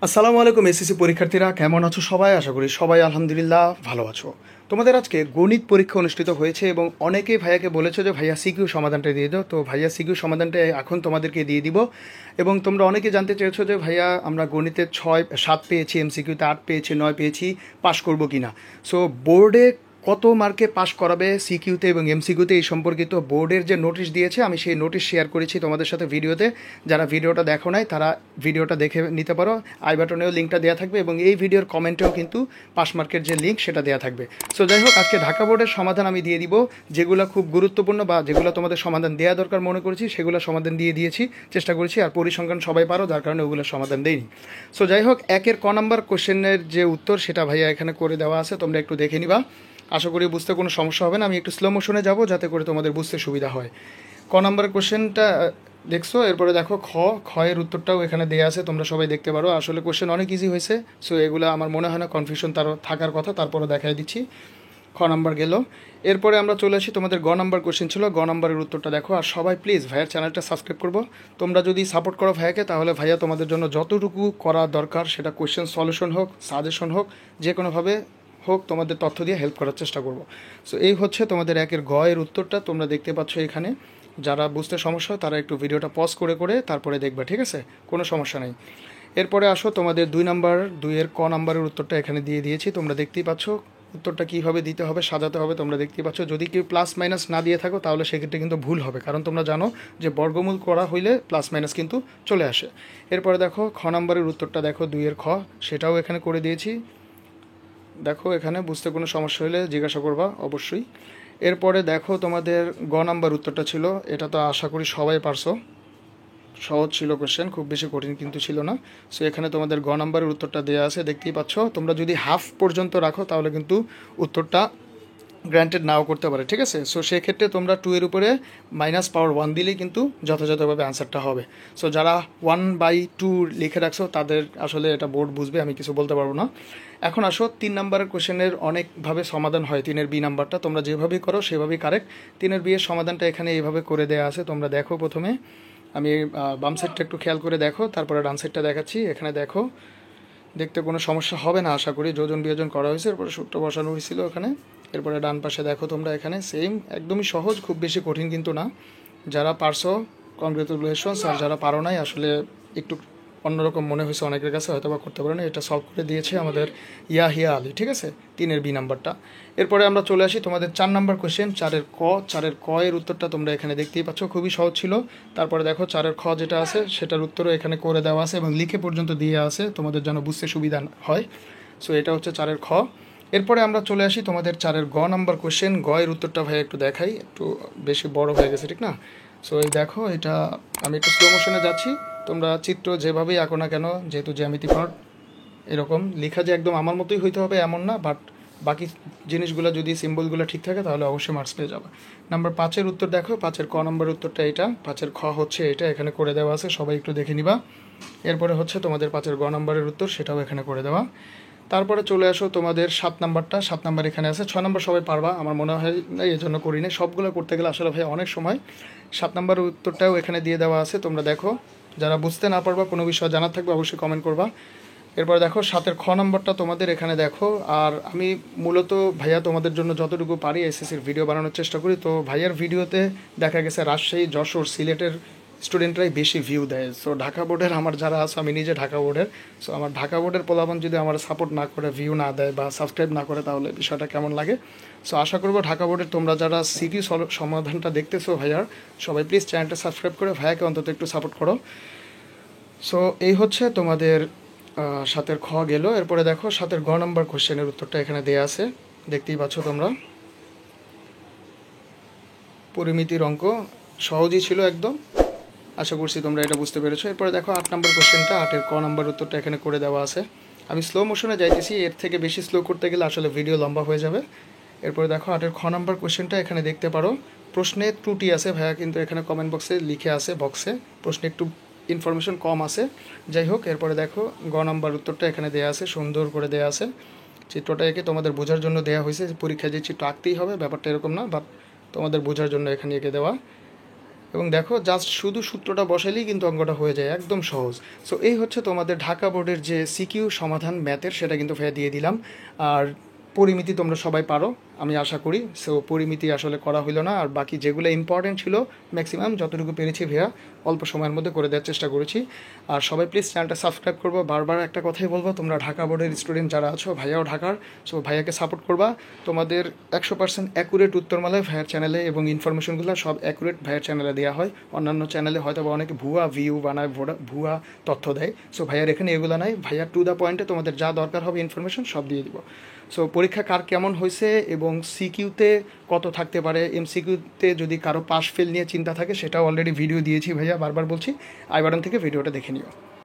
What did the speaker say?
আসসালামু আলাইকুম এসএসসি পরীক্ষার্থীরা, কেমন আছো সবাই? আশা করি সবাই আলহামদুলিল্লাহ ভালো আছো। তোমাদের আজকে গণিত পরীক্ষা অনুষ্ঠিত হয়েছে এবং অনেকেই ভাইয়াকে বলেছে যে ভাইয়া সিকিউ সমাধানটা দিয়ে দাও। তো ভাইয়া সিকিউ সমাধানটা এখন তোমাদেরকে দিয়ে দিব। এবং তোমরা অনেকে জানতে চেয়েছো যে ভাইয়া আমরা গণিতে 6-7 পেয়েছি, এমসিকিউতে 8 পেয়েছি, 9 পেয়েছি, পাশ করবো কি না। সো বোর্ডে কত মার্কে পাশ করাবে সিকিউতে এবং এমসিকিউতে এই সম্পর্কিত বোর্ডের যে নোটিশ দিয়েছে, আমি সেই নোটিশ শেয়ার করেছি তোমাদের সাথে ভিডিওতে। যারা ভিডিওটা দেখো নাই তারা ভিডিওটা দেখে নিতে পারো। আই বাটনেও লিঙ্কটা দেওয়া থাকবে এবং এই ভিডিওর কমেন্টেও কিন্তু পাস মার্কের যে লিঙ্ক সেটা দেওয়া থাকবে। সো যাই হোক, আজকে ঢাকা বোর্ডের সমাধান আমি দিয়ে দিব। যেগুলো খুব গুরুত্বপূর্ণ বা যেগুলো তোমাদের সমাধান দেওয়া দরকার মনে করেছি সেগুলো সমাধান দিয়ে দিয়েছি, চেষ্টা করেছি। আর পরিসংখ্যান সবাই পারো, যার কারণে ওগুলো সমাধান দেয়নি। সো যাই হোক, একের ক নাম্বার কোশ্চেনের যে উত্তর সেটা ভাইয়া এখানে করে দেওয়া আছে, তোমরা একটু দেখে নিবা। আশা করি বুঝতে কোনো সমস্যা হবে না। আমি একটু স্লো মোশনে যাব যাতে করে তোমাদের বুঝতে সুবিধা হয়। ক নাম্বার কোশ্চেনটা দেখছো, এরপরে দেখো খ এর উত্তরটাও এখানে দেওয়া আছে, তোমরা সবাই দেখতে পারো। আসলে কোশ্চেন অনেক ইজি হয়েছে। সো এগুলো আমার মনে হয় না কনফিউশন তার থাকার কথা, তারপরে দেখাই দিচ্ছি। খ নাম্বার গেল। এরপরে আমরা চলে আসি তোমাদের গ নাম্বার কোশ্চেন ছিল, গ নাম্বারের উত্তরটা দেখো। আর সবাই প্লিজ ভাইয়ার চ্যানেলটা সাবস্ক্রাইব করবো। তোমরা যদি সাপোর্ট করো ভাইয়াকে, তাহলে ভাইয়া তোমাদের জন্য যতটুকু করা দরকার, সেটা কোশ্চেন সলিউশন হোক, সাজেশন হোক, যে কোনোভাবে হোক, তোমাদের তথ্য দিয়ে হেল্প করার চেষ্টা করব। সো এই হচ্ছে তোমাদের একের গ এর উত্তরটা, তোমরা দেখতে পাচ্ছ এখানে। যারা বুঝতে সমস্যা হয় তারা একটু ভিডিওটা পজ করে করে তারপরে দেখবা, ঠিক আছে? কোনো সমস্যা নেই। এরপরে আসো তোমাদের দুইয়ের ক নাম্বারের উত্তরটা এখানে দিয়ে দিয়েছি, তোমরা দেখতেই পাচ্ছ। উত্তরটা কীভাবে দিতে হবে, সাজাতে হবে, তোমরা দেখতেই পাচ্ছ। যদি কেউ প্লাস মাইনাস না দিয়ে থাকো তাহলে সেক্ষেত্রে কিন্তু ভুল হবে, কারণ তোমরা জানো যে বর্গমূল করা হইলে প্লাস মাইনাস কিন্তু চলে আসে। এরপরে দেখো খ নাম্বারের উত্তরটা দেখো, দুইয়ের খ, সেটাও এখানে করে দিয়েছি। দেখো এখানে বুঝতে কোনো সমস্যা হলে জিজ্ঞাসা করবা অবশ্যই। এরপরে দেখো তোমাদের গ নাম্বার উত্তরটা ছিল, এটা তো আশা করি সবাই পারছো, সহজ ছিল কোশ্চেন, খুব বেশি কঠিন কিন্তু ছিল না। সো এখানে তোমাদের গ নাম্বারের উত্তরটা দেওয়া আছে, দেখতেই পাচ্ছ। তোমরা যদি হাফ পর্যন্ত রাখো তাহলে কিন্তু উত্তরটা গ্র্যান্টেড নাও করতে পারে, ঠিক আছে? সো সেক্ষেত্রে তোমরা 2 এর উপরে -1 দিলেই কিন্তু যথাযথভাবে আনসারটা হবে। সো যারা 1/2 লিখে রাখছো তাদের আসলে এটা বোর্ড বুঝবে, আমি কিছু বলতে পারবো না। এখন আসো 3 নাম্বারের কোশ্চেনের অনেকভাবে সমাধান হয়। 3-এর বি নাম্বারটা তোমরা যেভাবেই করো সেভাবেই কারেক্ট। 3-এর বি এর সমাধানটা এখানে এইভাবে করে দেওয়া আছে, তোমরা দেখো। প্রথমে আমি বাম সাইডটা একটু খেয়াল করে দেখো, তারপরে ডান সাইডটা দেখাচ্ছি। এখানে দেখো, দেখতে কোনো সমস্যা হবে না আশা করি। যোজন বিয়োজন করা হয়েছে, এরপরে সূত্র বসানো হয়েছিল ওখানে। এরপরে ডান পাশে দেখো তোমরা, এখানে সেম, একদমই সহজ, খুব বেশি কঠিন কিন্তু না। যারা পারছো কংগ্রেচুলেশনস, আর যারা পারো নাই আসলে একটু অন্যরকম মনে হয়েছে অনেকের কাছে, হয়তো বা করতে পারে না। এটা সলভ করে দিয়েছে আমাদের ইয়াহিয়া আলী, ঠিক আছে? 3-এর বি নাম্বারটা। এরপরে আমরা চলে আসি তোমাদের 4 নাম্বার কোশ্চেন, 4-এর ক এর উত্তরটা তোমরা এখানে দেখতেই পাচ্ছ, খুবই সহজ ছিল। তারপরে দেখো 4-এর খ যেটা আছে সেটার উত্তরও এখানে করে দেওয়া আছে এবং লিখে পর্যন্ত দিয়ে আছে, তোমাদের যেন বুঝতে সুবিধা হয়। সো এটা হচ্ছে 4-এর খ। এরপরে আমরা চলে আসি তোমাদের 4-এর গ নাম্বার কোশ্চেন। গ এর উত্তরটা ভাই একটু দেখাই, একটু বেশি বড় হয়ে গেছে, ঠিক না? সো এই দেখো, এটা আমি একটু স্লো মোশনে যাচ্ছি। তোমরা চিত্র যেভাবেই আঁকো না কেন, যেহেতু জ্যামিতি পার্ট, এরকম লেখা যে একদম আমার মতোই হইতে হবে এমন না, বাট বাকি জিনিসগুলো যদি সিম্বলগুলো ঠিক থাকে তাহলে অবশ্যই মার্কস পেয়ে যাবে। নাম্বার 5-এর উত্তর দেখো, 5-এর ক নম্বরের উত্তরটা এটা, 5-এর খ হচ্ছে এটা, এখানে করে দেওয়া আছে, সবাই একটু দেখে নিবা। এরপরে হচ্ছে তোমাদের 5-এর গ নম্বরের উত্তর, সেটাও এখানে করে দেওয়া। তারপরে চলে আসো তোমাদের 7 নাম্বারটা, 7 নাম্বার এখানে আছে। 6 নাম্বার সবাই পারবা আমার মনে হয়, এই জন্য করি না। সবগুলো করতে গেলে আসলে ভাই অনেক সময়। 7 নাম্বারের উত্তরটাও এখানে দিয়ে দেওয়া আছে, তোমরা দেখো। যারা বুঝতে না পারবা, কোনো বিষয় জানার থাকবে, অবশ্যই কমেন্ট করবা। এরপর দেখো 7-এর খ নম্বরটা তোমাদের এখানে দেখো। আর আমি মূলত ভাইয়া তোমাদের জন্য যতটুকু পারি এসএসসির ভিডিও বানানোর চেষ্টা করি। তো ভাইয়ার ভিডিওতে দেখা গেছে রাজশাহী, যশোর, সিলেটের স্টুডেন্টরাই বেশি ভিউ দেয়। সো ঢাকা বোর্ডের আমার যারা আছে, আমি নিজে ঢাকা বোর্ডের, সো আমার ঢাকা বোর্ডের পোলাপান যদি আমার সাপোর্ট না করে, ভিউ না দেয় বা সাবস্ক্রাইব না করে, তাহলে বিষয়টা কেমন লাগে? সো আশা করবো ঢাকা বোর্ডের তোমরা যারা সিকিউ সমাধানটা দেখতেছো ভাইয়ার, সবাই প্লিজ চ্যানেলটা সাবস্ক্রাইব করে ভাইয়াকে অন্তত একটু সাপোর্ট করো। সো এই হচ্ছে তোমাদের 7-এর খ গেল। এরপরে দেখো 7-এর গ নম্বর কোশ্চেনের উত্তরটা এখানে দেওয়া আছে, দেখতেই পাচ্ছ তোমরা। পরিমিতির অঙ্ক, সহজই ছিল একদম, আশা করছি তোমরা এটা বুঝতে পেরেছো। এরপরে দেখো 8 নম্বর কোশ্চেনটা, 8-এর ক নম্বর উত্তরটা এখানে করে দেওয়া আছে। আমি স্লো মোশনে যাইতেছি, এর থেকে বেশি স্লো করতে গেলে আসলে ভিডিও লম্বা হয়ে যাবে। এরপরে দেখো 8-এর খ নম্বর কোশ্চেনটা এখানে দেখতে পারো। প্রশ্নে ত্রুটি আছে ভাইয়া, কিন্তু এখানে কমেন্ট বক্সে লিখে আছে, বক্সে প্রশ্নে একটু ইনফরমেশন কম আছে। যাই হোক, এরপরে দেখো গ নম্বর উত্তরটা এখানে দেওয়া আছে, সুন্দর করে দেওয়া আছে। চিত্রটা এঁকে তোমাদের বোঝার জন্য দেওয়া হয়েছে, পরীক্ষায় যে চিত্র আঁকতেই হবে ব্যাপারটা এরকম না, বাট তোমাদের বোঝার জন্য এখানে এঁকে দেওয়া। এবং দেখো জাস্ট শুধু সূত্রটা বসালেই কিন্তু অঙ্কটা হয়ে যায়, একদম সহজ। সো এই হচ্ছে তোমাদের ঢাকা বোর্ডের যে সিকিউ সমাধান ম্যাথের, সেটা কিন্তু ভাইয়া দিয়ে দিলাম। আর পরিমিতি তোমরা সবাই পারো আমি আশা করি। সো পরিমিতি আসলে করা হলো না, আর বাকি যেগুলো ইম্পর্টেন্ট ছিল ম্যাক্সিমাম যতটুকু পেরেছি ভাইয়া অল্প সময়ের মধ্যে করে দেওয়ার চেষ্টা করেছি। আর সবাই প্লিজ চ্যানেলটা সাবস্ক্রাইব করবো। বারবার একটা কথাই বলবো, তোমরা ঢাকা বোর্ডের স্টুডেন্ট যারা আছো, ভাইয়াও ঢাকার, সো ভাইয়াকে সাপোর্ট করবা। তোমাদের 100% অ্যাকুরেট উত্তরমালায় ভাইয়ার চ্যানেলে, এবং ইনফরমেশনগুলো সব অ্যাকুরেট ভাইয়ার চ্যানেলে দেওয়া হয়। অন্যান্য চ্যানেলে হয়তো বা অনেকে ভুয়া ভিউ বানায়, ভুয়া তথ্য দেয়। সো ভাইয়ার এখানে এগুলো নাই, ভাইয়া টু দ্য পয়েন্টে তোমাদের যা দরকার হবে ইনফরমেশন সব দিয়ে দিব। সো পরীক্ষা কার কেমন হয়েছে এবং সিকিউতে কত থাকতে পারে, এমসিকিউতে যদি কারো পাস ফেল নিয়ে চিন্তা থাকে, সেটাও অলরেডি ভিডিও দিয়েছি ভাইয়া, বারবার বলছি, আই বাটন থেকে ভিডিওটা দেখে নিও।